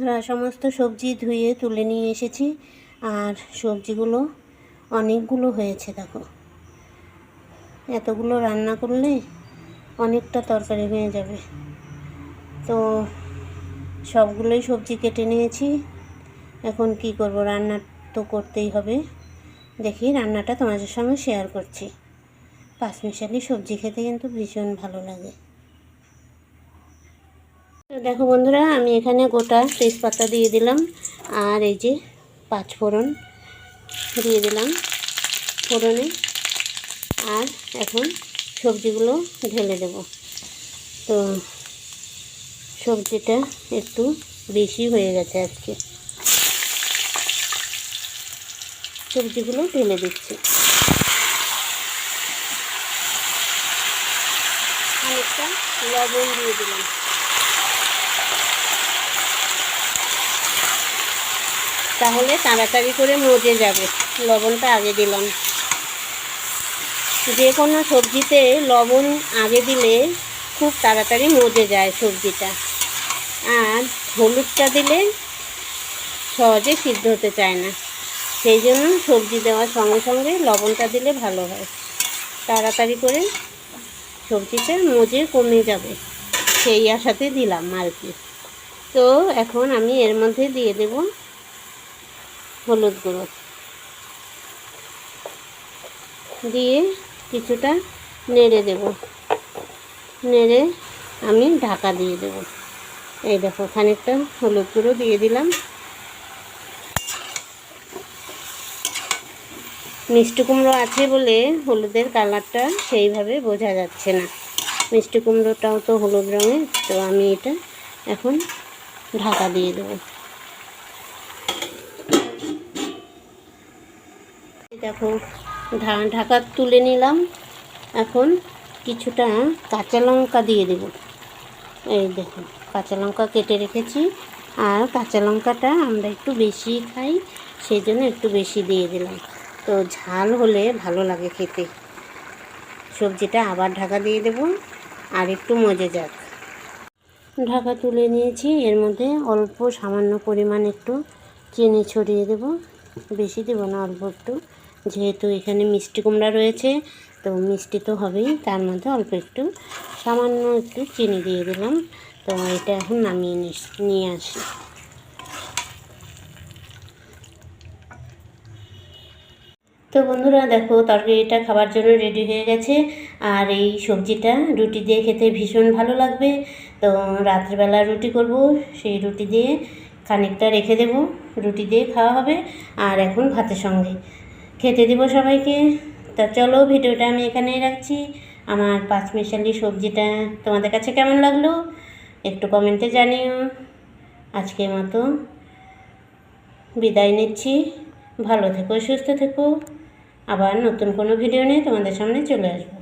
বন্ধুরা, সমস্ত সবজি ধুয়ে তুলে নিয়ে এসেছি। আর সবজিগুলো অনেকগুলো হয়েছে, দেখো। এতগুলো রান্না করলে অনেকটা তরকারি হয়ে যাবে। তো সবগুলোই সবজি কেটে নিয়েছি। এখন কি করব, রান্না তো করতেই হবে। দেখি রান্নাটা তোমাদের সঙ্গে শেয়ার করছি। পাঁচমিশালি সবজি খেতে কিন্তু ভীষণ ভালো লাগে। তো দেখো বন্ধুরা, আমি এখানে গোটা তেজপাতা দিয়ে দিলাম, আর এই যে পাঁচফোড়ন দিয়ে দিলাম ফোড়নে। আর এখন সবজিগুলো ঢেলে দেব। তো সবজিটা একটু বেশি হয়ে গেছে আজকে, সবজিগুলো ঢেলে দিচ্ছি। খানিকটা লবণ দিয়ে দিলাম, তাহলে তাড়াতাড়ি করে মজে যাবে। লবণটা আগে দিলাম। যে কোনো সবজিতে লবণ আগে দিলে খুব তাড়াতাড়ি মজে যায় সবজিটা। আর হলুদটা দিলে সহজে সিদ্ধ হতে চায় না, সেই জন্য সবজি দেওয়ার সঙ্গে সঙ্গে লবণটা দিলে ভালো হয়। তাড়াতাড়ি করে সবজিটা মজে কমে যাবে, সেই আশাতে দিলাম আর কি। তো এখন আমি এর মধ্যে দিয়ে দেব হলুদ গুঁড়ো, দিয়ে কিছুটা নেড়ে দেব। নেড়ে আমি ঢাকা দিয়ে দেব। এই দেখো, খানিকটা হলুদ গুঁড়ো দিয়ে দিলাম। মিষ্টি কুমড়ো আছে বলে হলুদের কালারটা সেইভাবে বোঝা যাচ্ছে না। মিষ্টি কুমড়োটাও তো হলুদ রঙের। তো আমি এটা এখন ঢাকা দিয়ে দেবো। দেখো, ঢাকা তুলে নিলাম। এখন কিছুটা কাঁচা লঙ্কা দিয়ে দেব। এই দেখো, কাঁচা লঙ্কা কেটে রেখেছি। আর কাঁচা লঙ্কাটা আমরা একটু বেশি খাই, সেই জন্য একটু বেশি দিয়ে দিলাম। তো ঝাল হলে ভালো লাগে খেতে। সবজিটা আবার ঢাকা দিয়ে দেব, আর একটু মজে যাক। ঢাকা তুলে নিয়েছি। এর মধ্যে অল্প সামান্য পরিমাণ একটু চিনি ছড়িয়ে দেব। বেশি দেব না, অল্প একটু। যেহেতু এখানে মিষ্টি কুমড়া রয়েছে, তো মিষ্টি তো হবেই, তার মধ্যে অল্প একটু সামান্য একটু চিনি দিয়ে দিলাম। তো এটা এখন নামিয়ে নিয়ে আসি। তো বন্ধুরা দেখো, তরকারিটা খাবার জন্য রেডি হয়ে গেছে। আর এই সবজিটা রুটি দিয়ে খেতে ভীষণ ভালো লাগবে। তো রাত্রিবেলা রুটি করব, সেই রুটি দিয়ে খানিকটা রেখে দেব, রুটি দিয়ে খাওয়া হবে। আর এখন ভাতের সঙ্গে খেতে দেব সবাইকে। তা চলো, ভিডিওটা আমি এখানেই রাখছি। আমার পাঁচমিশালি সবজিটা তোমাদের কাছে কেমন লাগলো একটু কমেন্টে জানিও। আজকের মতো বিদায় নিচ্ছি। ভালো থেকো, সুস্থ থেকো। আবার নতুন কোনো ভিডিও নিয়ে তোমাদের সামনে চলে আসবো।